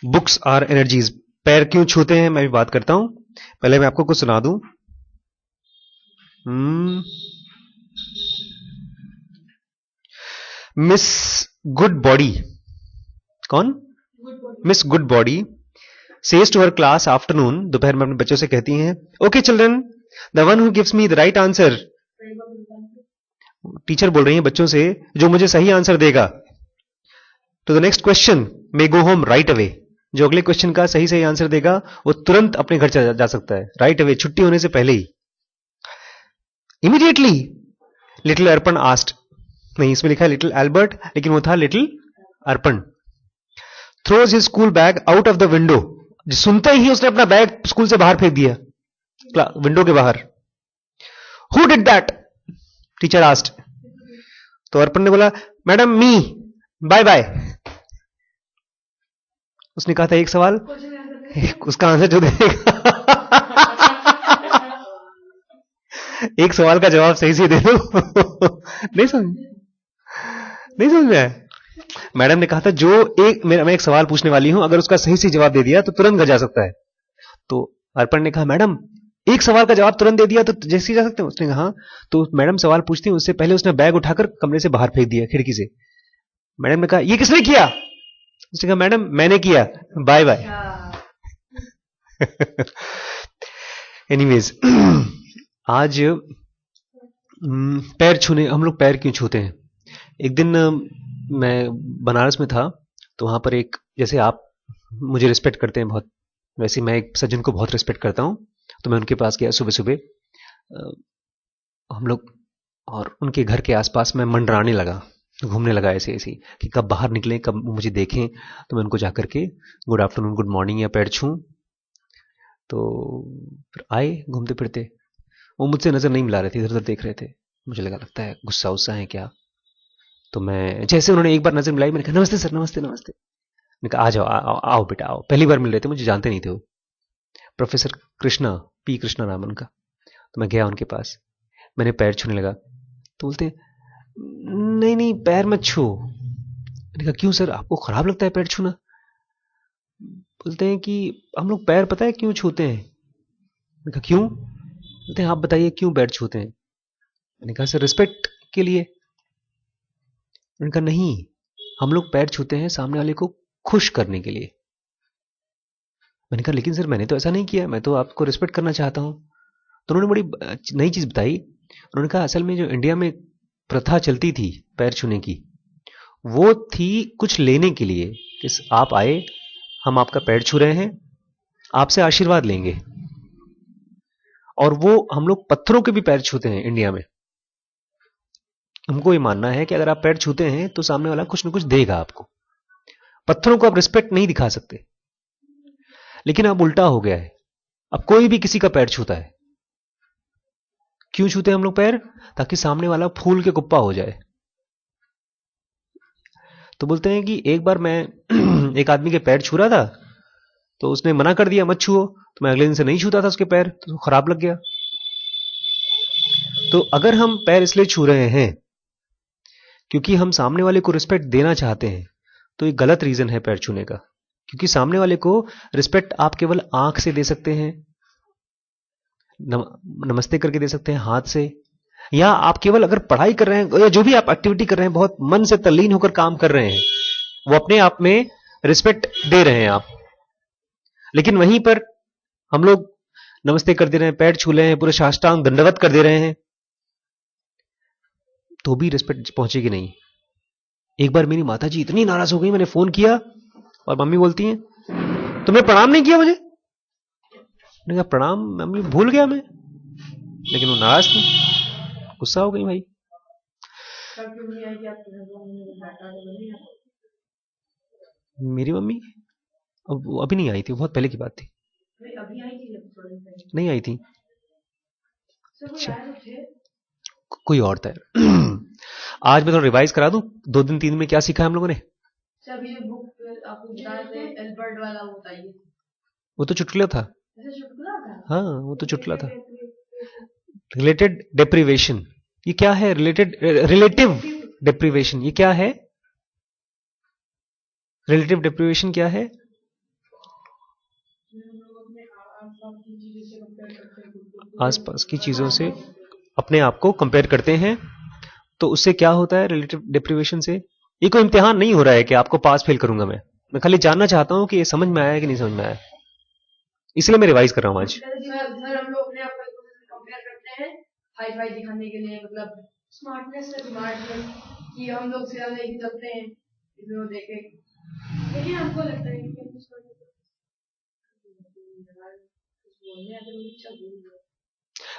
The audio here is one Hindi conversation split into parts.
Books are energies. पैर क्यों छूते हैं मैं भी बात करता हूं। पहले मैं आपको कुछ सुना दूं। मिस गुड बॉडी, कौन? Miss Goodbody says to her class afternoon, दोपहर में अपने बच्चों से कहती हैं, okay children, the one who gives me the right answer, teacher बोल रही है बच्चों से, जो मुझे सही आंसर देगा, तो the next question may go home right away, जो अगले क्वेश्चन का सही सही आंसर देगा वो तुरंत अपने घर जा सकता है, राइट अवे, छुट्टी होने से पहले ही। इमीडिएटली लिटिल अर्पण आस्ट, नहीं इसमें लिखा है लिटिल एल्बर्ट, लेकिन वो था little Arpan. Throws his school bag out of the window, सुनते ही उसने अपना बैग स्कूल से बाहर फेंक दिया, विंडो के बाहर। Who did that, teacher asked. तो अर्पण ने बोला, मैडम मी, बाय बाय। उसने कहा था एक सवाल, उसका आंसर जो देगा एक सवाल का जवाब सही से दे दो नहीं समझ में आया। मैडम ने कहा था जो मैं एक सवाल पूछने वाली हूं, अगर उसका सही से जवाब दे दिया तो तुरंत घर जा सकता है। तो अर्पण ने कहा, मैडम एक सवाल का जवाब तुरंत दे दिया तो जैसे ही जा सकते हैं। उसने कहा, तो मैडम सवाल पूछती, उससे पहले उसने बैग उठाकर कमरे से बाहर फेंक दिया खिड़की से। मैडम ने कहा, ये किसने किया? उसने कहा, मैडम मैंने किया, बाय बाय। एनीवेज, आज पैर छूने, हम लोग पैर क्यों छूते हैं? एक दिन मैं बनारस में था, तो वहां पर एक, जैसे आप मुझे रिस्पेक्ट करते हैं बहुत, वैसे मैं एक सज्जन को बहुत रिस्पेक्ट करता हूं, तो मैं उनके पास गया सुबह सुबह, हम लोग, और उनके घर के आसपास मैं मंडराने लगा, घूमने लगा ऐसे ऐसे कि कब बाहर निकलें, कब मुझे देखें, तो मैं उनको जाकर के गुड आफ्टरनून, गुड मॉर्निंग या पैर छूं। तो फिर आए घूमते फिरते, वो मुझसे नजर नहीं मिला रहे थे, इधर उधर देख रहे थे। मुझे लगता है गुस्सा उस्सा है क्या। तो मैं, जैसे उन्होंने एक बार नजर मिलाई, मैंने कहा, नमस्ते सर, नमस्ते नमस्ते। मैंने कहा, आ जाओ, आओ बेटा आओ। पहली बार मिल रहे थे, मुझे जानते नहीं थे वो। प्रोफेसर कृष्णा, पी कृष्णा नाम उनका। तो मैं गया उनके पास, मैंने पैर छूने लगा, तो बोलते, नहीं नहीं पैर मत छू। मैंने कहा, क्यों सर, आपको खराब लगता है पैर छूना? बोलते हैं कि हम लोग पैर पता है क्यों छूते हैं। मैंने कहा, क्यों? बोलते हैं, आप बताइए क्यों पैर छूते हैं। मैंने कहा, सर रिस्पेक्ट के लिए। मैंने कहा, नहीं, हम लोग पैर छूते हैं सामने वाले को खुश करने के लिए। मैंने कहा, लेकिन सर मैंने तो ऐसा नहीं किया, मैं तो आपको रिस्पेक्ट करना चाहता हूं। तो उन्होंने बड़ी नई चीज बताई। उन्होंने कहा, असल में जो इंडिया में प्रथा चलती थी पैर छूने की, वो थी कुछ लेने के लिए, कि आप आए, हम आपका पैर छू रहे हैं, आपसे आशीर्वाद लेंगे। और वो हम लोग पत्थरों के भी पैर छूते हैं इंडिया में। हमको ये मानना है कि अगर आप पैर छूते हैं तो सामने वाला कुछ न कुछ देगा आपको। पत्थरों को आप रिस्पेक्ट नहीं दिखा सकते। लेकिन अब उल्टा हो गया है, अब कोई भी किसी का पैर छूता है। क्यों छूते हैं हम लोग पैर? ताकि सामने वाला फूल के कुप्पा हो जाए। तो बोलते हैं कि एक बार मैं एक आदमी के पैर छू रहा था, तो उसने मना कर दिया मत छुओ, तो मैं अगले दिन से नहीं छूता था उसके पैर, तो खराब लग गया। तो अगर हम पैर इसलिए छू रहे हैं क्योंकि हम सामने वाले को रिस्पेक्ट देना चाहते हैं, तो ये गलत रीजन है पैर छूने का। क्योंकि सामने वाले को रिस्पेक्ट आप केवल आंख से दे सकते हैं, नमस्ते करके दे सकते हैं, हाथ से, या आप केवल अगर पढ़ाई कर रहे हैं या जो भी आप एक्टिविटी कर रहे हैं, बहुत मन से तल्लीन होकर काम कर रहे हैं, वो अपने आप में रिस्पेक्ट दे रहे हैं आप। लेकिन वहीं पर हम लोग नमस्ते कर दे रहे हैं, पैर छू रहे हैं, पूरे साष्टांग दंडवत कर दे रहे हैं, तो भी रिस्पेक्ट पहुंचेगी नहीं। एक बार मेरी माता जी इतनी नाराज हो गई, मैंने फोन किया और मम्मी बोलती हैं, तुमने प्रणाम नहीं किया मुझे। मैंने कहा, प्रणाम मम्मी, भूल गया मैं। लेकिन वो नाराज थी, गुस्सा हो गई भाई। मेरी मम्मी अभी नहीं आई थी, बहुत पहले की बात थी। नहीं आई थी, अच्छा कोई और था। आज मैं थोड़ा रिवाइज करा दूं, 2 दिन 3 दिन में क्या सीखा है हम लोगों ने। वो तो चुटकुला था। हाँ वो तो चुटकुला था। रिलेटेड डेप्रीवेशन, ये क्या है? रिलेटिव डेप्रीवेशन, ये क्या है? रिलेटिव डिप्रीविएशन क्या है? आसपास की चीजों से अपने आप को कंपेयर करते हैं। तो उससे क्या होता है रिलेटिव डिप्रीविएशन से? ये कोई इम्तिहान नहीं हो रहा है कि आपको पास फेल करूंगा मैं खाली जानना चाहता हूं कि ये समझ में आया है कि नहीं समझ में आया, इसलिए मैं रिवाइज कर रहा हूं आज। सर हम लोग अपने आप को कंपेयर करते हैं हाई फाई दिखाने के लिए, मतलब स्मार्टनेस से स्मार्टनेस कि हम लोग सिरा लेके चलते हैं इसमें वो देखे, लेकिन हमको लगता है कि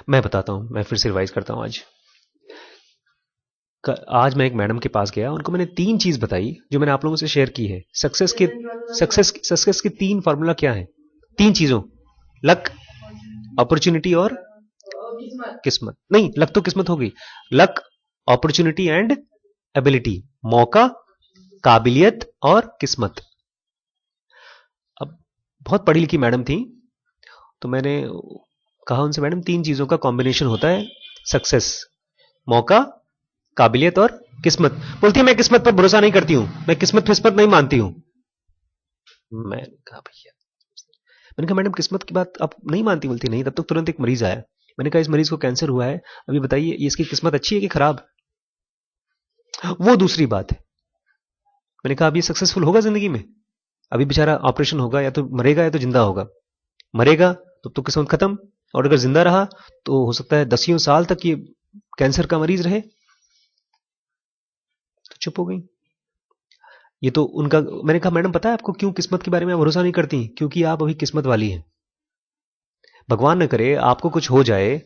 मैं बताता हूं, मैं फिर से रिवाइज करता हूं आज। आज मैं एक मैडम के पास गया, उनको मैंने 3 चीज बताई जो मैंने आप लोगों से शेयर की है। सक्सेस के 3 फार्मूला क्या है? 3 चीजों, लक, अपॉर्चुनिटी और किस्मत। नहीं, लक तो किस्मत हो गई। लक, अपॉर्चुनिटी एंड एबिलिटी, मौका, काबिलियत और किस्मत। अब बहुत पढ़ी लिखी मैडम थी, तो मैंने कहा उनसे, मैडम 3 चीजों का कॉम्बिनेशन होता है सक्सेस, मौका, काबिलियत और किस्मत। बोलती है मैं किस्मत पर भरोसा नहीं करती हूं, मैं किस्मत फिस्मत नहीं मानती हूं। मैंने कहा भैया, मैंने कहा मैडम किस्मत की बात आप नहीं मानती? बोलती नहीं। तब तक तुरंत एक मरीज आया। मैंने कहा इस मरीज को कैंसर हुआ है, अभी बताइए ये इसकी किस्मत अच्छी है कि खराब? वो दूसरी बात है। मैंने कहा अब ये सक्सेसफुल होगा जिंदगी में? अभी बेचारा ऑपरेशन होगा, या तो मरेगा या तो जिंदा होगा। मरेगा तो किस्मत खत्म, और अगर जिंदा रहा तो हो सकता है 10 साल तक ये कैंसर का मरीज रहे। तो चुप हो गई। ये तो उनका। मैंने कहा मैडम पता है आपको क्यों किस्मत के बारे में आप भरोसा नहीं करती? क्योंकि आप अभी किस्मत वाली हैं। भगवान न करे आपको कुछ हो जाए,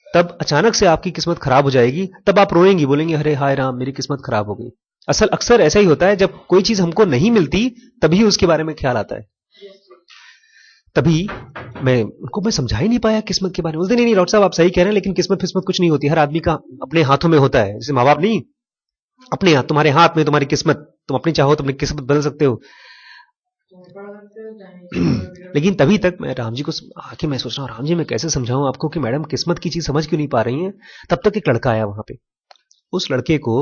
तब अचानक से आपकी किस्मत खराब हो जाएगी, तब आप रोएंगी, बोलेंगे अरे हाय राम मेरी किस्मत खराब हो गई। अक्सर ऐसा ही होता है, जब कोई चीज हमको नहीं मिलती तभी उसके बारे में ख्याल आता है। तभी मैं समझा ही नहीं पाया किस्मत के बारे में। बोलते नहीं डॉक्टर साहब आप सही कह रहे हैं, लेकिन किस्मत फिस्मत कुछ नहीं होती, हर आदमी का अपने हाथों में होता है। जैसे माँ बाप नहीं, अपने हाथ, तुम्हारे हाथ में तुम्हारी किस्मत, तुम अपनी चाहो तो अपनी किस्मत बदल सकते हो। लेकिन तभी तक मैं राम जी को आके मैं सोच रहा हूँ, राम जी मैं कैसे समझाऊं आपको कि मैडम किस्मत की चीज समझ क्यों नहीं पा रही हैं। तब तक एक लड़का आया वहां पे। उस लड़के को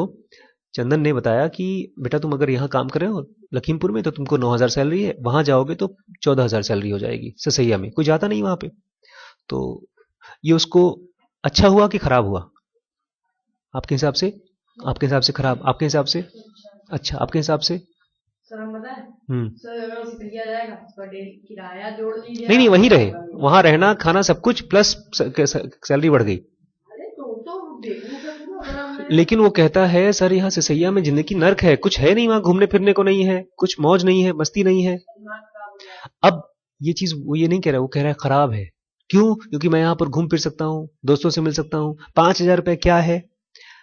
चंदन ने बताया कि बेटा तुम अगर यहाँ काम कर रहे हो लखीमपुर में तो तुमको 9,000 सैलरी है, वहां जाओगे तो 14,000 सैलरी हो जाएगी ससैया में, कोई जाता नहीं वहां पे। तो ये उसको अच्छा हुआ कि खराब हुआ आपके हिसाब से? आपके हिसाब से खराब, आपके हिसाब से अच्छा, आपके हिसाब से? सर हम बताएं, सर अगर उसे दिया जाएगा तो किराया जोड़ लीजिए। नहीं वहीं रहे, वहां रहना खाना सब कुछ प्लस सैलरी बढ़ गई। लेकिन वो कहता है सर यहाँ सिसैया में जिंदगी नर्क है, कुछ है नहीं वहां, घूमने फिरने को नहीं है, कुछ मौज नहीं है, मस्ती नहीं है। अब ये चीज वो ये नहीं कह रहा, वो कह रहा है खराब है। क्यों? क्योंकि मैं यहाँ पर घूम फिर सकता हूँ, दोस्तों से मिल सकता हूँ, 5,000 रुपए क्या है।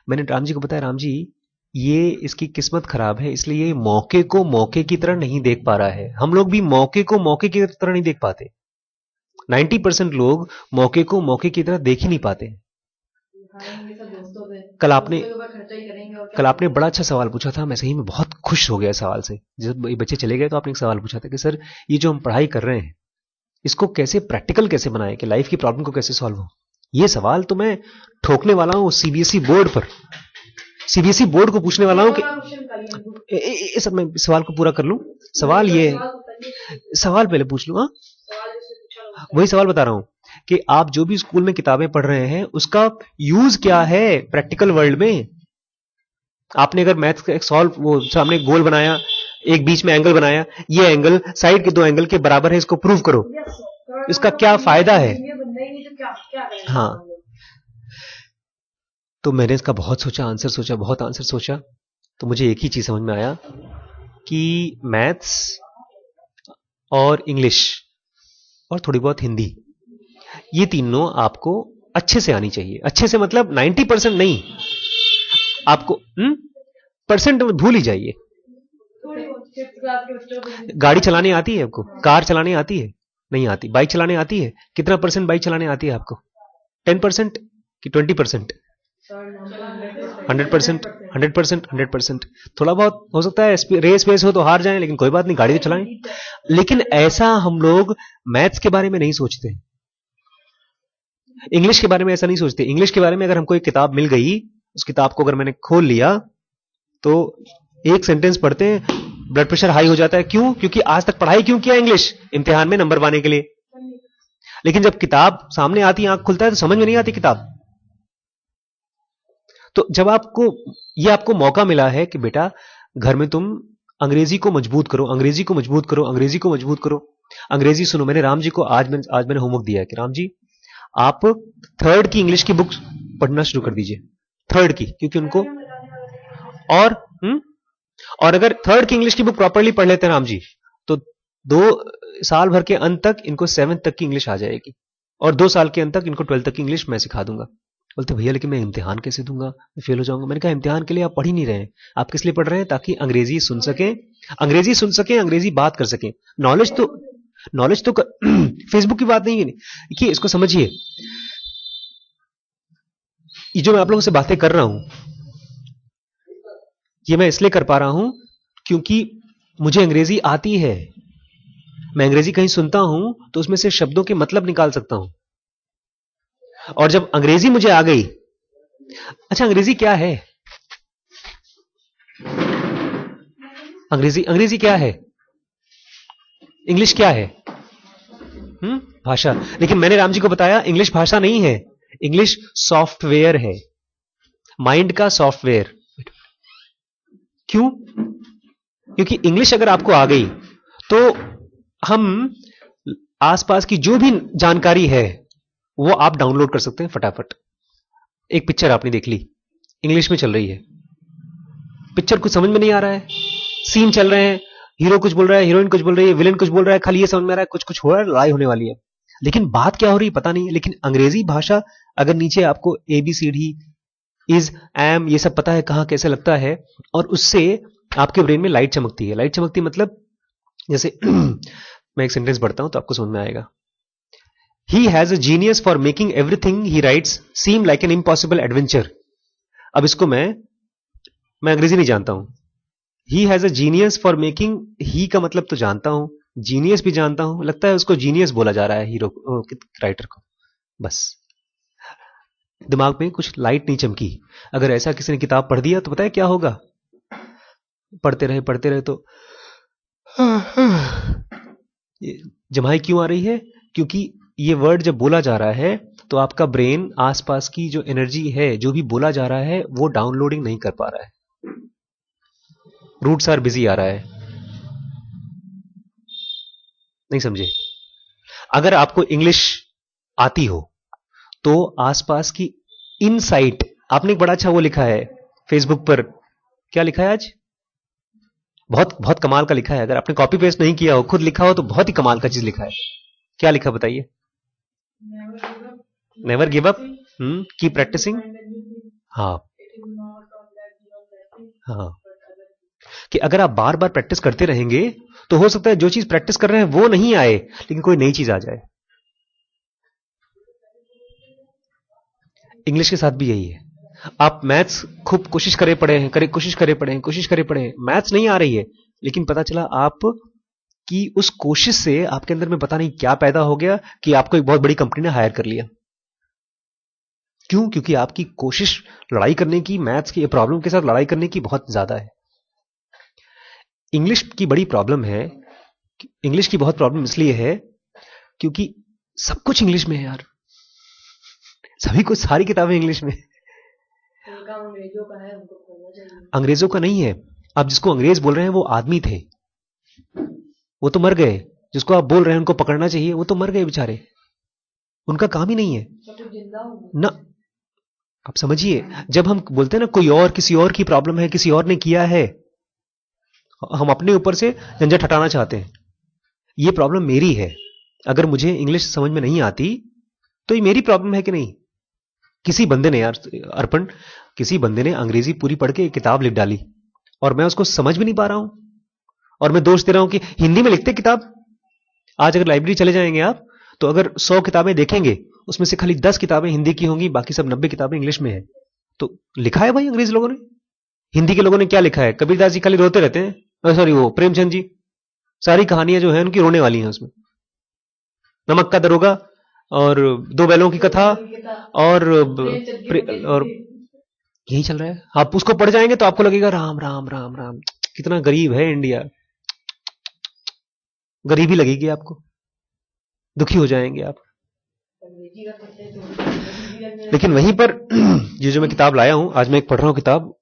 मैंने राम जी को बताया, राम जी ये इसकी किस्मत खराब है, इसलिए ये मौके को मौके की तरह नहीं देख पा रहा है। हम लोग भी मौके को मौके की तरह नहीं देख पाते। 90% लोग मौके को मौके की तरह देख ही नहीं पाते। कल आपने बड़ा अच्छा सवाल पूछा था, मैं सही में बहुत खुश हो गया सवाल से। जब ये बच्चे चले गए तो आपने एक सवाल पूछा था कि सर ये जो हम पढ़ाई कर रहे हैं इसको कैसे प्रैक्टिकल कैसे बनाएं कि लाइफ की प्रॉब्लम को कैसे सॉल्व हो। ये सवाल तो मैं ठोकने वाला हूं सीबीएसई बोर्ड पर, सीबीएसई बोर्ड को पूछने वाला हूं कि सब मैं सवाल को पूरा कर लूं। सवाल ये सवाल पहले पूछ लूं। वही सवाल बता रहा हूं कि आप जो भी स्कूल में किताबें पढ़ रहे हैं उसका यूज क्या है प्रैक्टिकल वर्ल्ड में। आपने अगर मैथ्स का एक सॉल्व, वो सामने गोल बनाया, एक बीच में एंगल बनाया, ये एंगल साइड के 2 एंगल के बराबर है, इसको प्रूव करो, इसका क्या फायदा है? हाँ, तो मैंने इसका बहुत सोचा, आंसर सोचा, बहुत आंसर सोचा, तो मुझे एक ही चीज समझ में आया कि मैथ्स और इंग्लिश और थोड़ी बहुत हिंदी, ये तीनों आपको अच्छे से आनी चाहिए। अच्छे से मतलब 90% नहीं, आपको परसेंट भूल ही जाइए। गाड़ी चलाने आती है आपको? कार चलाने आती है? नहीं आती। बाइक चलाने आती है? कितना परसेंट बाइक चलाने आती है आपको? 10% कि 20%? 100%, 100%, 100%। थोड़ा बहुत हो सकता है रेस वेस हो तो हार जाएं, लेकिन कोई बात नहीं, गाड़ी तो चलाएं। लेकिन ऐसा हम लोग मैथ्स के बारे में नहीं सोचते, इंग्लिश के बारे में ऐसा नहीं सोचते। इंग्लिश के बारे में अगर हमको एक किताब मिल गई, उस किताब को अगर मैंने खोल लिया तो एक सेंटेंस पढ़ते हैं ब्लड प्रेशर हाई हो जाता है। क्यों? क्योंकि आज तक पढ़ाई क्यों किया इंग्लिश? इम्तिहान में नंबर पाने के लिए। लेकिन जब किताब सामने आती, आंख खुलता है तो समझ में नहीं आती किताब। तो जब आपको मौका मिला है कि बेटा घर में तुम अंग्रेजी को मजबूत करो, अंग्रेजी को मजबूत करो, अंग्रेजी को मजबूत करो, अंग्रेजी सुनो। मैंने राम जी को आज मैंने होमवर्क दिया है कि राम जी आप थर्ड की इंग्लिश की बुक पढ़ना शुरू कर दीजिए, थर्ड की, क्योंकि उनको और और अगर थर्ड की इंग्लिश की बुक प्रॉपरली पढ़ लेते हैं राम जी, तो 2 साल भर के अंत तक इनको 7th तक की इंग्लिश आ जाएगी, और 2 साल के अंत तक इनको 12th तक की इंग्लिश मैं सिखा दूंगा। बोलते भैया लेकिन मैं इम्तिहान कैसे दूंगा, मैं फेल हो जाऊंगा। मैंने कहा इम्तिहान के लिए आप पढ़ ही नहीं रहे हैं, आप किस लिए पढ़ रहे हैं? ताकि अंग्रेजी सुन सकें, अंग्रेजी बात कर सकें। नॉलेज तो फेसबुक की बात नहीं है। देखिए इसको समझिए, ये जो मैं आप लोगों से बातें कर रहा हूं, ये मैं इसलिए कर पा रहा हूं क्योंकि मुझे अंग्रेजी आती है। मैं अंग्रेजी कहीं सुनता हूं तो उसमें से शब्दों के मतलब निकाल सकता हूं, और जब अंग्रेजी मुझे आ गई, अच्छा अंग्रेजी क्या है? अंग्रेजी क्या है? इंग्लिश क्या है? भाषा। लेकिन मैंने राम जी को बताया इंग्लिश भाषा नहीं है, इंग्लिश सॉफ्टवेयर है, माइंड का सॉफ्टवेयर। क्यों? क्योंकि इंग्लिश अगर आपको आ गई तो हम आसपास की जो भी जानकारी है वो आप डाउनलोड कर सकते हैं फटाफट। एक पिक्चर आपने देख ली, इंग्लिश में चल रही है, पिक्चर कुछ समझ में नहीं आ रहा है, सीन चल रहे हैं, हीरो कुछ बोल रहा है, हीरोइन कुछ बोल रही है, विलेन कुछ बोल रहा है, खाली ये समझ में आ रहा है कुछ हो रहा है, लड़ाई होने वाली है, लेकिन बात क्या हो रही है पता नहीं है। लेकिन अंग्रेजी भाषा अगर नीचे आपको ABCD इज एम ये सब पता है कहां कैसे लगता है, और उससे आपके ब्रेन में लाइट चमकती है। लाइट चमकती मतलब जैसे मैं एक सेंटेंस पढ़ता हूं तो आपको समझ में आएगा। He has a genius for making everything he writes seem like an impossible adventure। अब इसको मैं अंग्रेजी नहीं जानता हूं। He has a genius for making, he का मतलब तो जानता हूं, जीनियस भी जानता हूं, लगता है उसको जीनियस बोला जा रहा है हीरो राइटर को। बस दिमाग में कुछ लाइट नहीं चमकी। अगर ऐसा किसी ने किताब पढ़ दिया तो पता है क्या होगा? पढ़ते रहे तो जमाई क्यों आ रही है? क्योंकि ये वर्ड जब बोला जा रहा है तो आपका ब्रेन आसपास की जो एनर्जी है, जो भी बोला जा रहा है वो डाउनलोडिंग नहीं कर पा रहा है, रूट्स आर बिजी आ रहा है। नहीं समझे? अगर आपको इंग्लिश आती हो तो आसपास की इनसाइट, आपने एक बड़ा अच्छा वो लिखा है फेसबुक पर, क्या लिखा है आज? बहुत बहुत कमाल का लिखा है। अगर आपने कॉपी पेस्ट नहीं किया हो, खुद लिखा हो तो बहुत ही कमाल का चीज लिखा है। क्या लिखा बताइए? Never give up, keep practicing. हाँ हाँ, कि अगर आप बार बार प्रैक्टिस करते रहेंगे तो हो सकता है जो चीज प्रैक्टिस कर रहे हैं वो नहीं आए, लेकिन कोई नई चीज आ जाए। इंग्लिश के साथ भी यही है। आप मैथ्स खूब कोशिश करे पड़े हैं, मैथ्स नहीं आ रही है, लेकिन पता चला आप कि उस कोशिश से आपके अंदर में पता नहीं क्या पैदा हो गया कि आपको एक बहुत बड़ी कंपनी ने हायर कर लिया। क्यों? क्योंकि आपकी कोशिश लड़ाई करने की, मैथ्स की प्रॉब्लम के साथ लड़ाई करने की बहुत ज्यादा है। इंग्लिश की बड़ी प्रॉब्लम है, इंग्लिश की बहुत प्रॉब्लम इसलिए है क्योंकि सब कुछ इंग्लिश में है यार, सभी कुछ, सारी किताबें इंग्लिश में। अंग्रेजों का नहीं है। आप जिसको अंग्रेज बोल रहे हैं वो आदमी थे, वो तो मर गए। जिसको आप बोल रहे हैं उनको पकड़ना चाहिए, वो तो मर गए बेचारे, उनका काम ही नहीं है ना। आप समझिए, जब हम बोलते हैं ना कोई और, किसी और की प्रॉब्लम है, किसी और ने किया है, हम अपने ऊपर से झंझट हटाना चाहते हैं। ये प्रॉब्लम मेरी है। अगर मुझे इंग्लिश समझ में नहीं आती तो ये मेरी प्रॉब्लम है कि नहीं? किसी बंदे ने यार, अर्पण, किसी बंदे ने अंग्रेजी पूरी पढ़ के एक किताब लिख डाली और मैं उसको समझ भी नहीं पा रहा हूं, और मैं दोष दे रहा हूं कि हिंदी में लिखते किताब। आज अगर लाइब्रेरी चले जाएंगे आप तो अगर 100 किताबें देखेंगे उसमें से खाली 10 किताबें हिंदी की होंगी, बाकी सब 90 किताबें इंग्लिश में है। तो लिखा है भाई अंग्रेज लोगों ने। हिंदी के लोगों ने क्या लिखा है? कबीरदास जी खाली रोते रहते हैं, सॉरी वो प्रेमचंद जी, सारी कहानियां जो है उनकी रोने वाली हैं उसमें। नमक का दरोगा और 2 बैलों की कथा और यही चल रहा है। आप उसको पढ़ जाएंगे तो आपको लगेगा राम राम राम राम, कितना गरीब है इंडिया, गरीबी लगेगी आपको, दुखी हो जाएंगे आप। अंग्रेजी कर सकते हैं तो अंग्रेजी करने लेकिन वहीं पर ये जो मैं किताब लाया हूं, आज मैं एक पढ़ रहा हूं किताब,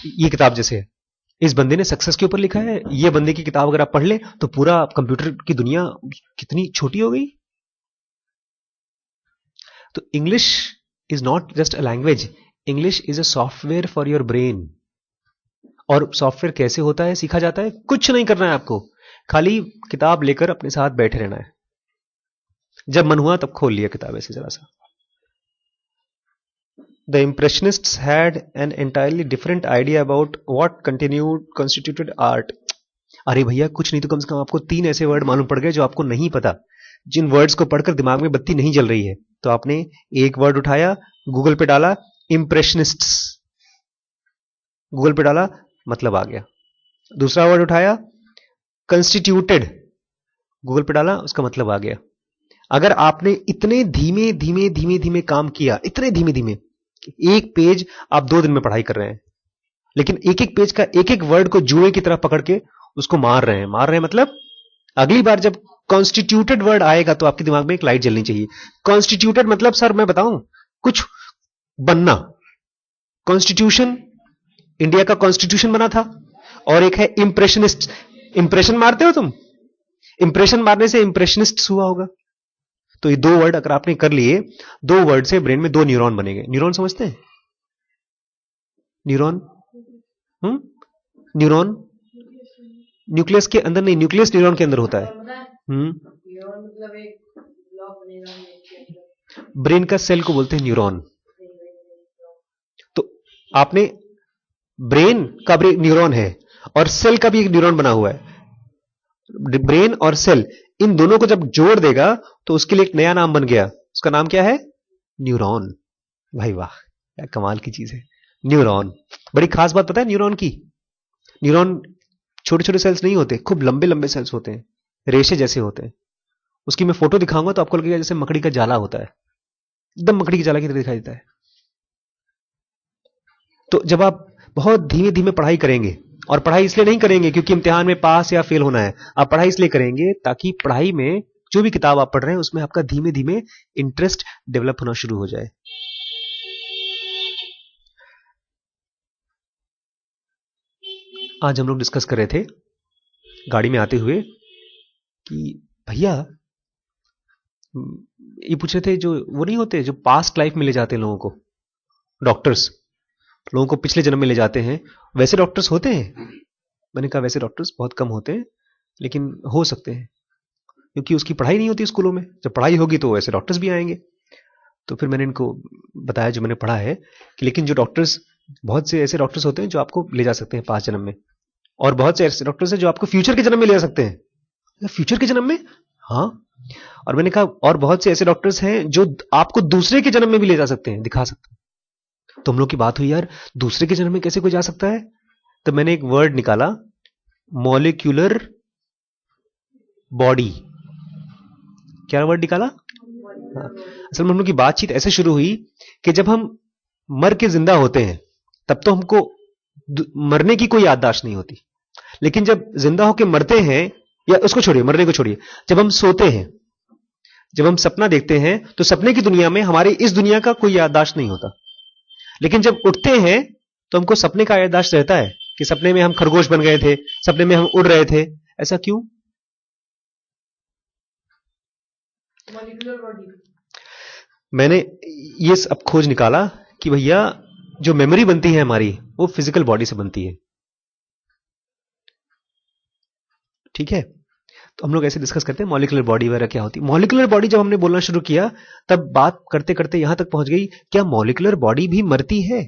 ये किताब जैसे है, इस बंदे ने सक्सेस के ऊपर लिखा है। ये बंदे की किताब अगर आप पढ़ ले तो पूरा कंप्यूटर की दुनिया कितनी छोटी हो गई। तो English is not just a language, English is a software for your brain. और सॉफ्टवेयर कैसे होता है, सीखा जाता है, कुछ नहीं करना है आपको, खाली किताब लेकर अपने साथ बैठे रहना है। जब मन हुआ तब खोल लिया किताब ऐसे जरा सा। The Impressionists had an entirely different idea about what constituted art. अरे भैया कुछ नहीं तो कम से कम आपको 3 ऐसे वर्ड मालूम पड़ गए जो आपको नहीं पता, जिन वर्ड्स को पढ़कर दिमाग में बत्ती नहीं जल रही है। तो आपने एक वर्ड उठाया, गूगल पे डाला इम्प्रेशनिस्ट्स, गूगल पे डाला, मतलब आ गया। दूसरा वर्ड उठाया कंस्टिट्यूटेड, गूगल पे डाला, उसका मतलब आ गया। अगर आपने इतने धीमे धीमे धीमे धीमे काम किया, इतने धीमे धीमे, एक पेज आप 2 दिन में पढ़ाई कर रहे हैं, लेकिन एक एक पेज का एक एक वर्ड को जुए की तरह पकड़ के उसको मार रहे हैं मतलब अगली बार जब कॉन्स्टिट्यूटेड वर्ड आएगा तो आपके दिमाग में एक लाइट जलनी चाहिए। कॉन्स्टिट्यूटेड मतलब सर मैं बताऊं, कुछ बनना। कॉन्स्टिट्यूशन, इंडिया का कॉन्स्टिट्यूशन बना था। और एक है इंप्रेशनिस्ट, इंप्रेशन मारते हो तुम, इंप्रेशन मारने से इंप्रेशनिस्ट हुआ होगा। तो ये 2 वर्ड अगर आपने कर लिए, 2 वर्ड से ब्रेन में 2 न्यूरॉन बनेंगे। न्यूरॉन समझते हैं? न्यूरॉन, न्यूरॉन न्यूक्लियस के अंदर नहीं, न्यूक्लियस न्यूरॉन के अंदर होता है। मतलब एक ब्लॉक बनेगा ब्रेन का सेल को बोलते हैं न्यूरॉन। तो आपने ब्रेन का भी न्यूरॉन है और सेल का भी एक न्यूरॉन बना हुआ है। ब्रेन और सेल, इन दोनों को जब जोड़ देगा तो उसके लिए एक नया नाम बन गया। उसका नाम क्या है? न्यूरॉन। भाई वाह, क्या कमाल की चीज है न्यूरॉन। बड़ी खास बात पता है न्यूरॉन की? न्यूरॉन छोटे छोटे सेल्स नहीं होते, खूब लंबे लंबे सेल्स होते हैं, रेशे जैसे होते हैं। उसकी मैं फोटो दिखाऊंगा तो आपको लगेगा जैसे मकड़ी का जाला होता है, एकदम मकड़ी की जाला की तरह दिखाई देता है। तो जब आप बहुत धीमे धीमे पढ़ाई करेंगे, और पढ़ाई इसलिए नहीं करेंगे क्योंकि इम्तिहान में पास या फेल होना है, आप पढ़ाई इसलिए करेंगे ताकि पढ़ाई में जो भी किताब आप पढ़ रहे हैं उसमें आपका धीमे धीमे इंटरेस्ट डेवलप होना शुरू हो जाए। आज हम लोग डिस्कस कर रहे थे गाड़ी में आते हुए कि भैया ये पूछ रहे थे, जो वो नहीं होते जो पास्ट लाइफ में ले जाते हैं लोगों को, डॉक्टर्स लोगों को पिछले जन्म में ले जाते हैं, वैसे डॉक्टर्स होते हैं? मैंने कहा वैसे डॉक्टर्स बहुत कम होते हैं, लेकिन हो सकते हैं, क्योंकि उसकी पढ़ाई नहीं होती स्कूलों में। जब पढ़ाई होगी तो वैसे डॉक्टर्स भी आएंगे। तो फिर मैंने इनको बताया जो मैंने पढ़ा है कि लेकिन जो डॉक्टर्स, बहुत से ऐसे डॉक्टर्स होते हैं जो आपको ले जा सकते हैं पास्ट जन्म में, और बहुत से ऐसे डॉक्टर्स हैं जो आपको फ्यूचर के जन्म में ले जा सकते हैं। फ्यूचर के जन्म में? हाँ। और मैंने कहा और बहुत से ऐसे डॉक्टर्स हैं जो आपको दूसरे के जन्म में भी ले जा सकते हैं, दिखा सकते हैं। तो हम लोग की बात हुई यार दूसरे के जन्म में कैसे कोई जा सकता है? तो मैंने एक वर्ड निकाला, मॉलिक्यूलर बॉडी। क्या वर्ड निकाला? हाँ। असल में हम लोग की बातचीत ऐसे शुरू हुई कि जब हम मर के जिंदा होते हैं तब तो हमको मरने की कोई याददाश्त नहीं होती, लेकिन जब जिंदा होके मरते हैं, या उसको छोड़िए, मरने को छोड़िए, जब हम सोते हैं, जब हम सपना देखते हैं तो सपने की दुनिया में हमारे इस दुनिया का कोई याददाश्त नहीं होता, लेकिन जब उठते हैं तो हमको सपने का याददाश्त रहता है कि सपने में हम खरगोश बन गए थे, सपने में हम उड़ रहे थे। ऐसा क्यों? मैंने ये अब खोज निकाला कि भैया जो मेमोरी बनती है हमारी वो फिजिकल बॉडी से बनती है। ठीक है, तो हम लोग ऐसे डिस्कस करते हैं मॉलिक्यूलर बॉडी वगैरह क्या होती है। मॉलिक्यूलर बॉडी जब हमने बोलना शुरू किया तब बात करते करते यहां तक पहुंच गई, क्या मॉलिक्यूलर बॉडी भी मरती है?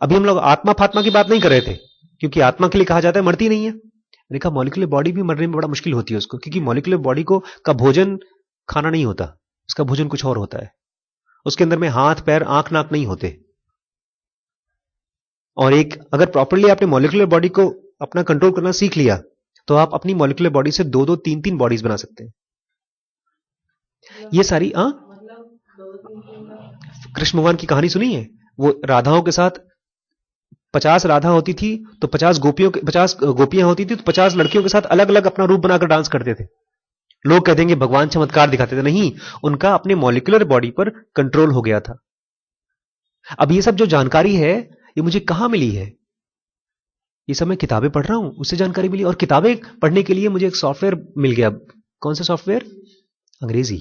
अभी हम लोग आत्मा फात्मा की बात नहीं कर रहे थे, क्योंकि आत्मा के लिए कहा जाता है मरती नहीं है। मैंने कहा मॉलिक्यूलर बॉडी भी मरने में बड़ा मुश्किल होती है उसको, क्योंकि मॉलिक्यूलर बॉडी को का भोजन खाना नहीं होता, उसका भोजन कुछ और होता है। उसके अंदर में हाथ पैर आंख नाक नहीं होते। और एक अगर प्रॉपरली आपने मॉलिक्यूलर बॉडी को अपना कंट्रोल करना सीख लिया तो आप अपनी मॉलिक्यूलर बॉडी से 2-2 3-3 बॉडीज बना सकते हैं। ये सारी कृष्ण भगवान की कहानी सुनी है? वो राधाओं के साथ 50 राधा होती थी तो 50 गोपियां होती थी तो 50 लड़कियों के साथ अलग अलग अपना रूप बनाकर डांस करते थे। लोग कह देंगे भगवान चमत्कार दिखाते थे, नहीं, उनका अपने मॉलिक्यूलर बॉडी पर कंट्रोल हो गया था। अब ये सब जो जानकारी है ये मुझे कहां मिली है? ये सब मैं किताबें पढ़ रहा हूं, उससे जानकारी मिली। और किताबें पढ़ने के लिए मुझे एक सॉफ्टवेयर मिल गया। कौन सा सॉफ्टवेयर? अंग्रेजी।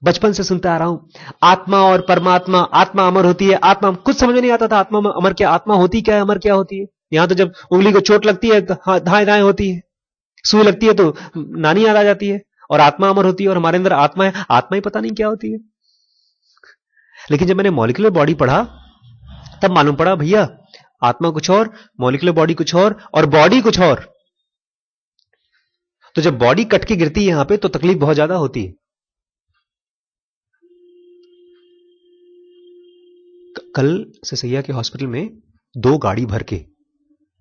बचपन से सुनता आ रहा हूं आत्मा और परमात्मा, आत्मा अमर होती है, आत्मा, कुछ समझ में नहीं आता था आत्मा अमर क्या, आत्मा होती क्या है, अमर क्या होती है। यहां तो जब उंगली को चोट लगती है तो धाए धाए होती है, सुई लगती है तो नानी याद आ जाती है, और आत्मा अमर होती है और हमारे अंदर आत्मा है, आत्मा ही पता नहीं क्या होती है। लेकिन जब मैंने मॉलिक्यूलर बॉडी पढ़ा तब मालूम पड़ा भैया आत्मा कुछ और, मॉलिक्यूलर बॉडी कुछ और बॉडी कुछ और। तो जब बॉडी कट के गिरती है यहां पे तो तकलीफ बहुत ज्यादा होती है। कल सिसैया के हॉस्पिटल में 2 गाड़ी भर के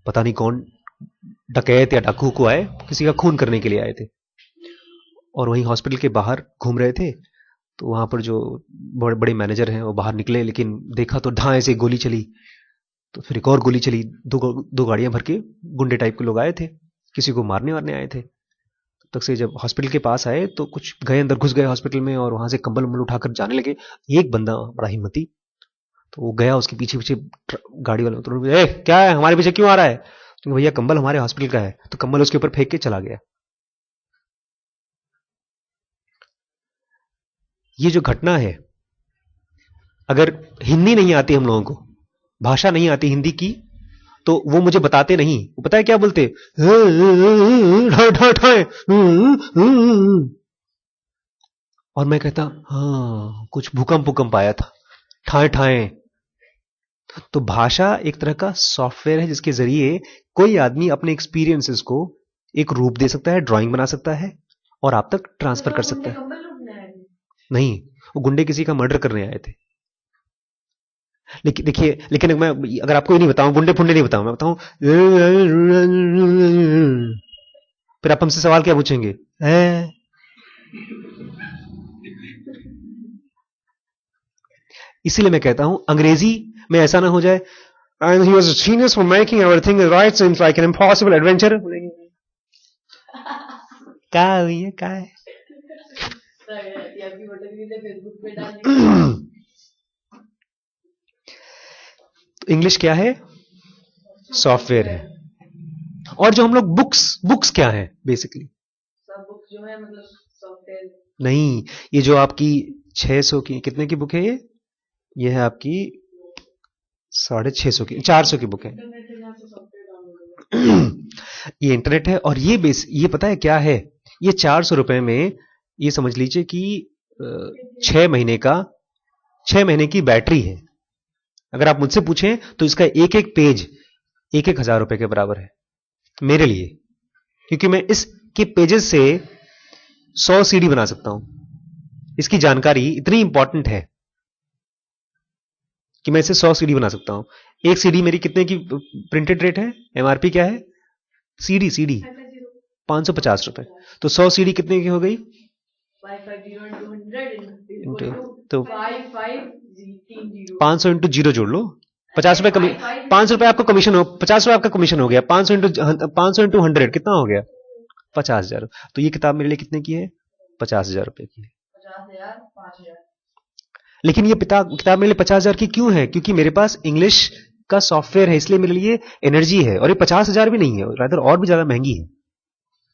पता नहीं कौन डकैत या डाकू को आए, किसी का खून करने के लिए आए थे, और वहीं हॉस्पिटल के बाहर घूम रहे थे। तो वहां पर जो बड़े बड़े मैनेजर हैं वो बाहर निकले, लेकिन देखा तो ढाए से गोली चली, तो फिर एक और गोली चली। दो गाड़ियां भर के गुंडे टाइप के लोग आए थे, किसी को मारने वारने आए थे। तब तक से जब हॉस्पिटल के पास आए तो कुछ गए, अंदर घुस गए हॉस्पिटल में और वहां से कंबल उम्बल उठाकर जाने लगे। एक बंदा बड़ा हिम्मती, तो वो गया उसके पीछे पीछे गाड़ी वाले, तो क्या है, हमारे पीछे क्यों आ रहा है? तो भैया कंबल हमारे हॉस्पिटल का है, तो कंबल उसके ऊपर फेंक के चला गया। ये जो घटना है, अगर हिंदी नहीं आती हम लोगों को, भाषा नहीं आती हिंदी की, तो वो मुझे बताते नहीं। वो पता है क्या बोलते? और मैं कहता हाँ कुछ भूकंप आया था, ठाए ठाए। तो भाषा एक तरह का सॉफ्टवेयर है जिसके जरिए कोई आदमी अपने एक्सपीरियंसेस को एक रूप दे सकता है, ड्राइंग बना सकता है और आप तक ट्रांसफर कर सकता है। नहीं, वो गुंडे किसी का मर्डर करने आए थे। लेकिन देखिए, लेकिन मैं अगर आपको ये नहीं बताऊं, गुंडे फुंडे नहीं बताऊं, मैं बताऊं फिर आप हमसे सवाल क्या पूछेंगे? इसीलिए मैं कहता हूं अंग्रेजी में ऐसा ना हो जाए and he was a genius for making everything right, seems like an impossible adventure. क्या हुई है, क्या है? इंग्लिश क्या है? सॉफ्टवेयर है। और जो हम लोग बुक्स क्या है बेसिकली? सब बुक्स जो है मतलब सॉफ्टवेयर नहीं, ये जो आपकी 600 की, कितने की बुक है ये है आपकी 650 की, 400 की बुक है। ये इंटरनेट है और ये पता है क्या है? ये 400 रुपए में ये समझ लीजिए कि 6 महीने की बैटरी है। अगर आप मुझसे पूछें तो इसका एक एक पेज 1,000 रुपए के बराबर है मेरे लिए, क्योंकि मैं इसके पेजेस से 100 सीडी बना सकता हूं। इसकी जानकारी इतनी इंपॉर्टेंट है कि मैं इसे 100 सीडी बना सकता हूं। एक सीडी मेरी कितने की प्रिंटेड रेट है? एमआरपी क्या है? सीडी 550 रुपए। तो 100 सीडी कितने की हो गई? तो 500 इंटू 0 जोड़ लो, 50 रुपए 500 रुपए आपको कमीशन हो, 50 रुपए आपका कमीशन हो गया। 500 इंटू 100 कितना हो गया? 50,000। तो ये किताब मेरे लिए कितने की है? 50,000 रुपए की है। 50,000 5,000। लेकिन ये किताब मेरे लिए 50,000 की क्यों है? क्योंकि मेरे पास इंग्लिश का सॉफ्टवेयर है, इसलिए मेरे लिए एनर्जी है। और ये 50,000 भी नहीं है, रादर और भी ज्यादा महंगी है।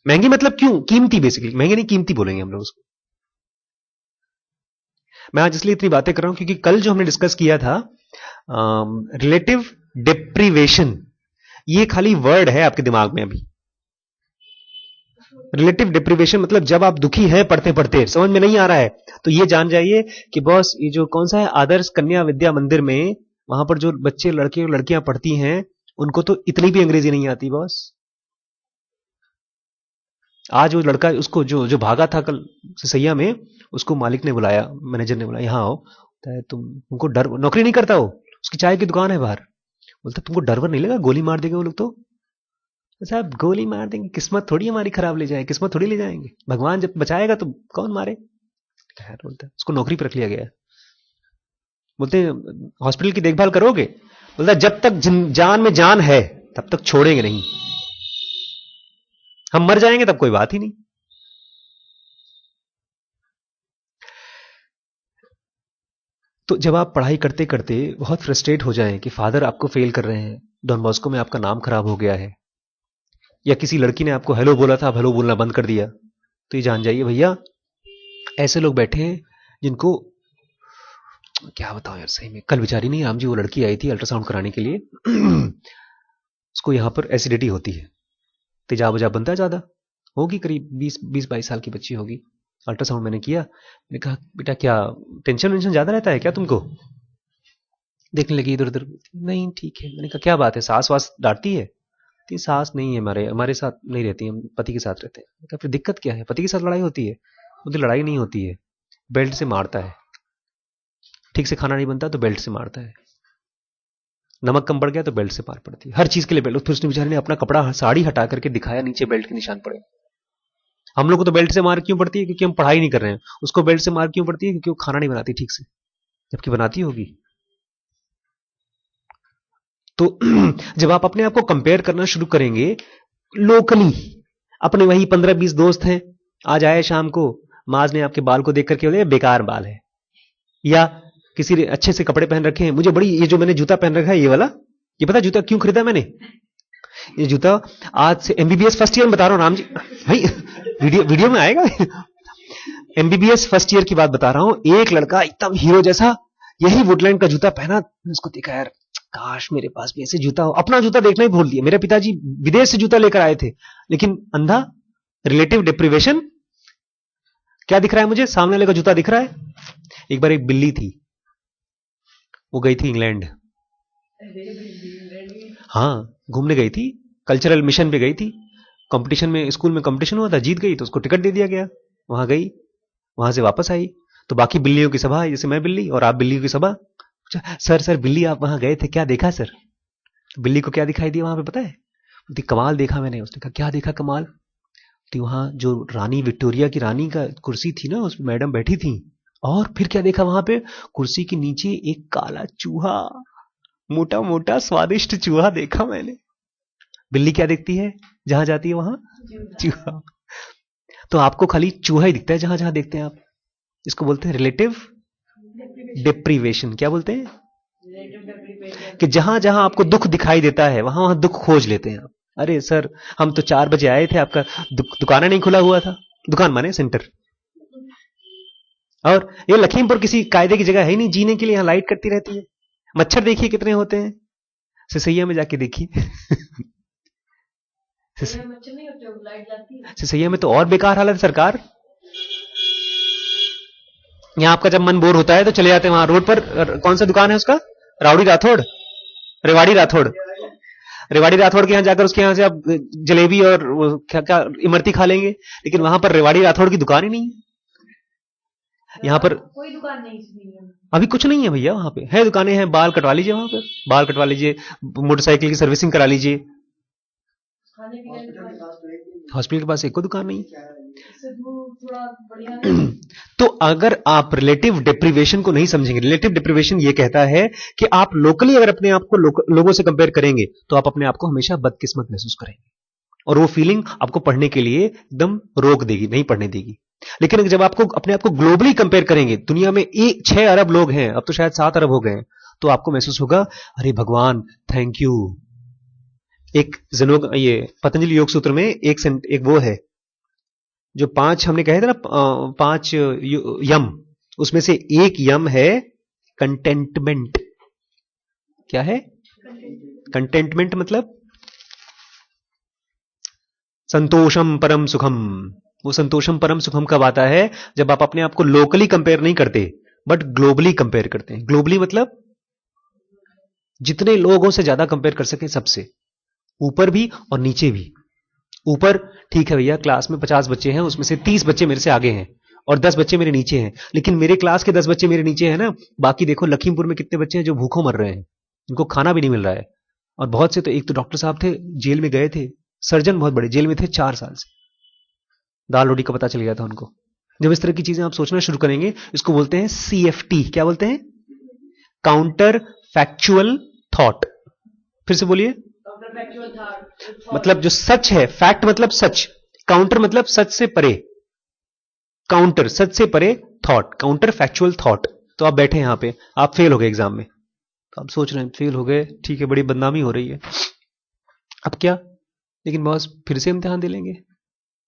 महंगी मतलब क्यों? कीमती, बेसिकली महंगी नहीं, कीमती बोलेंगे हम लोग उसको। मैं आज इसलिए इतनी बातें कर रहा हूं क्योंकि कल जो हमने डिस्कस किया था रिलेटिव डिप्रीवेशन, ये खाली वर्ड है आपके दिमाग में अभी। रिलेटिव डिप्रीवेशन मतलब जब आप दुखी है पढ़ते पढ़ते, समझ में नहीं आ रहा है, तो ये जान जाइए कि बॉस ये जो कौन सा है आदर्श कन्या विद्या मंदिर में, वहां पर जो बच्चे लड़के और लड़कियां पढ़ती हैं उनको तो इतनी भी अंग्रेजी नहीं आती बॉस। आज वो लड़का उसको जो भागा था कल सिसैया में, उसको मालिक ने बुलाया, मैनेजर ने बुलाया, यहाँ आओ। तुमको डर, नौकरी नहीं करता वो, उसकी चाय की दुकान है बाहर। बोलता तुमको डर वर नहीं लगा, गोली मार देंगे वो लोग तो? साहब गोली मार देंगे, किस्मत थोड़ी हमारी खराब ले जाए, किस्मत थोड़ी ले जाएंगे, भगवान जब बचाएगा तो कौन मारे। बोलते उसको नौकरी पर रख लिया गया। बोलते हॉस्पिटल की देखभाल करोगे? बोलता जब तक जान में जान है तब तक छोड़ेंगे नहीं, हम मर जाएंगे तब कोई बात ही नहीं। तो जब आप पढ़ाई करते करते बहुत फ्रस्ट्रेट हो जाएं कि फादर आपको फेल कर रहे हैं, डॉन बॉस्को में आपका नाम खराब हो गया है, या किसी लड़की ने आपको हेलो बोला था, आप हेलो बोलना बंद कर दिया, तो ये जान जाइए भैया ऐसे लोग बैठे हैं जिनको क्या बताऊं यार, सही में कल बेचारी नहीं राम जी वो लड़की आई थी अल्ट्रासाउंड कराने के लिए उसको यहां पर एसिडिटी होती है, तेजाब वजाब बनता है ज्यादा, होगी करीब 20-22 साल की बच्ची होगी। अल्ट्रासाउंड मैंने किया, मैंने कहा बेटा क्या टेंशन वेंशन ज्यादा रहता है क्या तुमको? देखने लगी इधर उधर, नहीं ठीक है। मैंने कहा क्या बात है, सास वास डांटती है? तो सास नहीं है, हमारे साथ नहीं रहती, हम पति के साथ रहते हैं। मैंने कहा फिर दिक्कत क्या है, पति के साथ लड़ाई होती है? मुझे लड़ाई नहीं होती है, बेल्ट से मारता है, ठीक से खाना नहीं बनता तो बेल्ट से मारता है, नमक कम बढ़ गया तो बेल्ट से मार पड़ती है, हर चीज के लिए बेल्ट। फिर उसने बेचारे ने अपना कपड़ा साड़ी हटा करके दिखाया, नीचे बेल्ट के निशान पड़े। हम लोग को तो बेल्ट से मार क्यों पड़ती है? क्योंकि हम पढ़ाई नहीं कर रहे हैं। उसको बेल्ट से मार क्यों पड़ती है? क्योंकि वो खाना नहीं बनाती ठीक से, जबकि बनाती होगी। तो जब आप अपने आप को कंपेयर करना शुरू करेंगे लोकली, अपने वही 15-20 दोस्त हैं, आज आए शाम को, माज ने आपके बाल को देख करके बोले बेकार बाल है, या किसी ने अच्छे से कपड़े पहन रखे हैं। मुझे बड़ी, ये जो मैंने जूता पहन रखा है ये वाला, ये पता जूता क्यों खरीदा मैंने? ये जूता आज से एमबीबीएस फर्स्ट ईयर में बता रहा हूं राम जी भाई, वीडियो में आएगा। एमबीबीएस फर्स्ट ईयर की बात बता रहा हूं। एक लड़का एकदम हीरो जैसा यही वुडलैंड का जूता पहना, उसको देखा यार काश मेरे पास भी ऐसे जूता हो। अपना जूता देखना ही भूल दिया। मेरे पिताजी विदेश से जूता लेकर आए थे, लेकिन अंधा रिलेटिव डिप्रीवेशन। क्या दिख रहा है मुझे? सामने वाले का जूता दिख रहा है। एक बार एक बिल्ली थी, वो गई थी इंग्लैंड, हाँ घूमने गई थी, कल्चरल मिशन पे गई थी, कंपटीशन में, स्कूल में कंपटीशन हुआ था, जीत गई तो उसको टिकट दे दिया गया, वहां गई, वहां से वापस आई तो बाकी बिल्लियों की सभा, जैसे मैं बिल्ली और आप बिल्लियों की सभा। सर बिल्ली आप वहां गए थे, क्या देखा सर? बिल्ली को क्या दिखाई दिया वहां पे पता है? बोलती कमाल देखा मैंने। उसने कहा क्या देखा कमाल? तो वहां जो रानी विक्टोरिया की रानी का कुर्सी थी ना, उसमें मैडम बैठी थी, और फिर क्या देखा वहां पे? कुर्सी के नीचे एक काला चूहा, मोटा मोटा स्वादिष्ट चूहा देखा मैंने। बिल्ली क्या देखती है जहां जाती है वहां? चूहा। तो आपको खाली चूहा ही दिखता है जहां जहां देखते हैं आप। इसको बोलते हैं रिलेटिव डिप्रीवेशन। क्या बोलते हैं? कि जहां जहां आपको दुख दिखाई देता है वहां वहां दुख खोज लेते हैं आप। अरे सर हम तो 4 बजे आए थे, आपका दुकान नहीं खुला हुआ था। दुकान माने सेंटर। और ये लखीमपुर किसी कायदे की जगह है ही नहीं जीने के लिए, यहां लाइट कटती रहती है। मच्छर देखिए कितने होते हैं, सिसैया में जाके देखिए। सिसैया में तो और बेकार हालत है सरकार। यहां आपका जब मन बोर होता है तो चले जाते हैं वहां रोड पर, कौन सा दुकान है उसका? राउडी राठौड़, रेवाड़ी राठौड़। रेवाड़ी राठौड़ के यहां जाकर उसके यहां से आप जलेबी और क्या क्या इमरती खा लेंगे, लेकिन वहां पर रेवाड़ी राठौड़ की दुकान ही नहीं है। यहाँ पर कोई दुकान नहीं, अभी कुछ नहीं है भैया। वहां पे है दुकानें हैं, बाल कटवा लीजिए वहां पर, बाल कटवा लीजिए, मोटरसाइकिल की सर्विसिंग करा लीजिए। हॉस्पिटल के पास एक को दुकान नहीं। तो अगर आप रिलेटिव डिप्रीवेशन को नहीं समझेंगे, रिलेटिव डिप्रीवेशन ये कहता है कि आप लोकली अगर अपने आप को लोगों से कंपेयर करेंगे तो आप अपने आप को हमेशा बदकिस्मत महसूस करेंगे, और वो फीलिंग आपको पढ़ने के लिए एकदम रोक देगी, नहीं पढ़ने देगी। लेकिन जब आपको अपने आप को ग्लोबली कंपेयर करेंगे, दुनिया में 6 अरब लोग हैं, अब तो शायद 7 अरब हो गए, तो आपको महसूस होगा अरे भगवान थैंक यू। एक ये पतंजलि योग सूत्र में एक वो है जो 5 हमने कहे थे ना, 5 यम, उसमें से एक यम है कंटेंटमेंट। क्या है कंटेंटमेंट? मतलब संतोषम परम सुखम। वो संतोषम परम सुखम कब आता है? जब आप अपने आप को लोकली कंपेयर नहीं करते बट ग्लोबली कंपेयर करते हैं। ग्लोबली मतलब जितने लोगों से ज्यादा कंपेयर कर सके, सबसे ऊपर भी और नीचे भी। ऊपर ठीक है भैया, क्लास में 50 बच्चे हैं, उसमें से 30 बच्चे मेरे से आगे हैं और 10 बच्चे मेरे नीचे हैं, लेकिन मेरे क्लास के 10 बच्चे मेरे नीचे हैं ना। बाकी देखो लखीमपुर में कितने बच्चे हैं जो भूखों मर रहे हैं, उनको खाना भी नहीं मिल रहा है। और बहुत से तो, एक तो डॉक्टर साहब थे जेल में गए थे, सर्जन बहुत बड़े जेल में थे 4 साल से, दाल रोटी का पता चल गया था उनको। जब इस तरह की चीजें आप सोचना शुरू करेंगे, इसको बोलते हैं CFT। क्या बोलते हैं? Counter factual thought. फिर से बोलिए। काउंटर फैक्चुअल थॉट मतलब जो सच है, फैक्ट मतलब सच, काउंटर मतलब सच से परे, काउंटर सच से परे थॉट, काउंटर फैक्चुअल थॉट। तो आप बैठे यहां पे, आप फेल हो गए एग्जाम में, तो आप सोच रहे हैं फेल हो गए, ठीक है, बड़ी बदनामी हो रही है, अब क्या? लेकिन बॉस फिर से इम्तिहान दे लेंगे,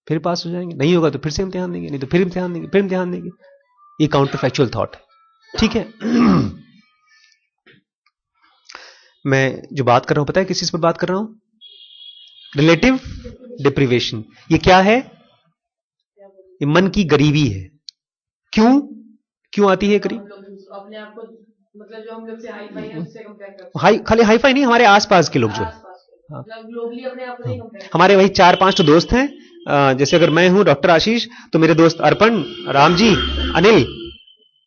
फिर पास हो जाएंगे, नहीं होगा तो फिर से इम्तिहान देंगे, नहीं तो फिर इम्तिहान देंगे, फिर इम्तिहान देंगे। ये काउंटर फैक्चुअल थॉट है, ठीक है। मैं जो बात कर रहा हूं, पता है किस चीज पर बात कर रहा हूं? Relative deprivation. ये क्या है? ये मन की गरीबी है। क्यों क्यों आती है गरीब? अपने आप को मतलब जो हम लोग से हाई फाई है उससे कंपेयर करते हाई, खाली हाई फाई नहीं, हमारे आसपास के लोग जो हैं है, आसपास के हाँ, मतलब ग्लोबली अपने आप को नहीं कंपेयर हमारे वही 4-5 तो दोस्त हैं। जैसे अगर मैं हूं डॉक्टर आशीष, तो मेरे दोस्त अर्पण, राम जी, अनिल,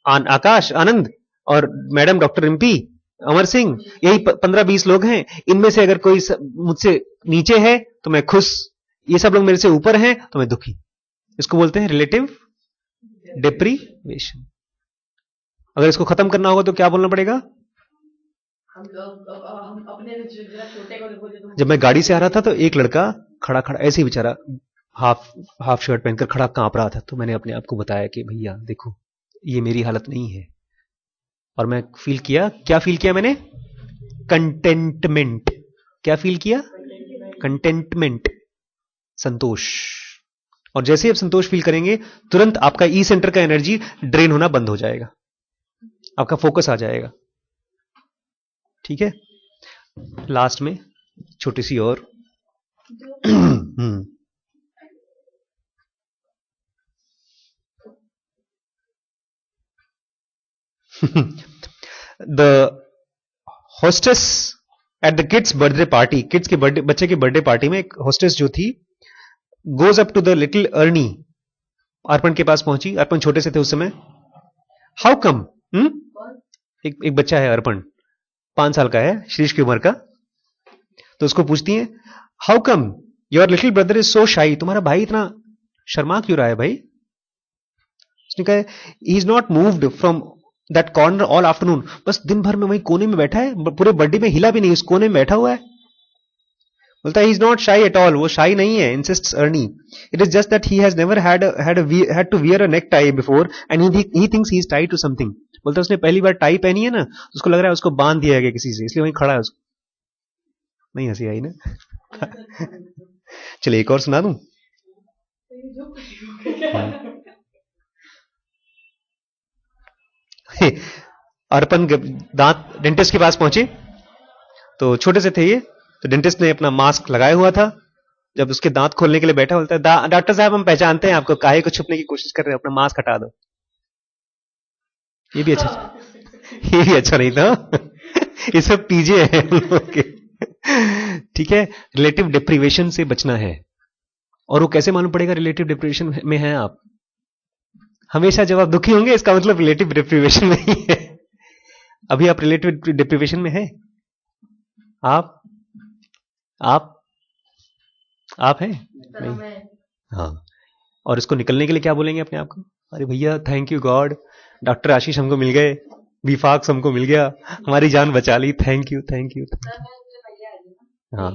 आकाश, आनंद, और मैडम डॉक्टर रिम्पी, अमर सिंह, यही 15-20 लोग हैं। इनमें से अगर कोई मुझसे नीचे है तो मैं खुश, ये सब लोग मेरे से ऊपर हैं तो मैं दुखी। इसको बोलते हैं रिलेटिव डिप्रीवेशन। अगर इसको खत्म करना होगा तो क्या बोलना पड़ेगा? हम लोग हम अपने जरा छोटे को देखो जो तुम जब मैं गाड़ी से आ रहा था तो एक लड़का खड़ा खड़ा ऐसे ही बेचारा हाफ हाफ शर्ट पहनकर खड़ा कांप रहा था, तो मैंने अपने आप को बताया कि भैया देखो ये मेरी हालत नहीं है। और मैं फील किया, क्या फील किया मैंने? कंटेंटमेंट। क्या फील किया? कंटेंटमेंट, संतोष। और जैसे ही आप संतोष फील करेंगे, तुरंत आपका ई सेंटर का एनर्जी ड्रेन होना बंद हो जाएगा, आपका फोकस आ जाएगा, ठीक है। लास्ट में छोटी सी और the hostess at the kids birthday party, kids के बर्थडे, बच्चे के बर्थडे पार्टी में एक होस्टेस जो थी, goes up to the little Arnie, Arpan के पास पहुंची। अर्पण छोटे से थे उस समय। How come? एक बच्चा है अर्पण, 5 साल का है, श्रीश की उम्र का। तो उसको पूछती है, how come your little brother is so शाई, तुम्हारा भाई इतना शर्मा क्यों रहा है भाई? उसने कहा, ही is not moved from that corner all afternoon, बस दिन भर में वही कोने में बैठा है, पूरे बर्थडे में हिला भी नहीं, उस कोने में बैठा हुआ है। बोलता है, he is not shy at all, वो शाई नहीं है, insists Arnie. It is just that he has never had to wear a neck tie before and he thinks he is tie to something. बोलता है उसने पहली बार टाई पहनी है ना, उसको लग रहा है उसको बांध दिया गया किसी से, इसलिए वहीं खड़ा है। उसको नहीं हंसी आई ना? चलिए एक और सुना दूं। अर्पण दांत डेंटिस्ट के पास पहुंचे, तो छोटे से थे ये, तो डेंटिस्ट ने अपना मास्क लगाया हुआ था। जब उसके दांत खोलने के लिए बैठा, बोलता है, डॉक्टर साहब हम पहचानते हैं आपको, काहे को छुपने की कोशिश कर रहे हो, अपना मास्क हटा दो। ये भी अच्छा नहीं था। ये सब पीजे है हम लोग के, ठीक है। रिलेटिव डिप्रीवेशन से बचना है। और वो कैसे मालूम पड़ेगा रिलेटिव डिप्रीवेशन में है आप? हमेशा जब आप दुखी होंगे, इसका मतलब रिलेटिव डिप्रीवेशन में ही है। अभी आप रिलेटिव डिप्रीवेशन में है? आप हैं? नहीं। हाँ। और इसको निकलने के लिए क्या बोलेंगे अपने आप को? अरे भैया थैंक यू गॉड, डॉक्टर आशीष हमको मिल गए, विफाक्स हमको मिल गया, हमारी जान बचा ली, थैंक यू। हाँ।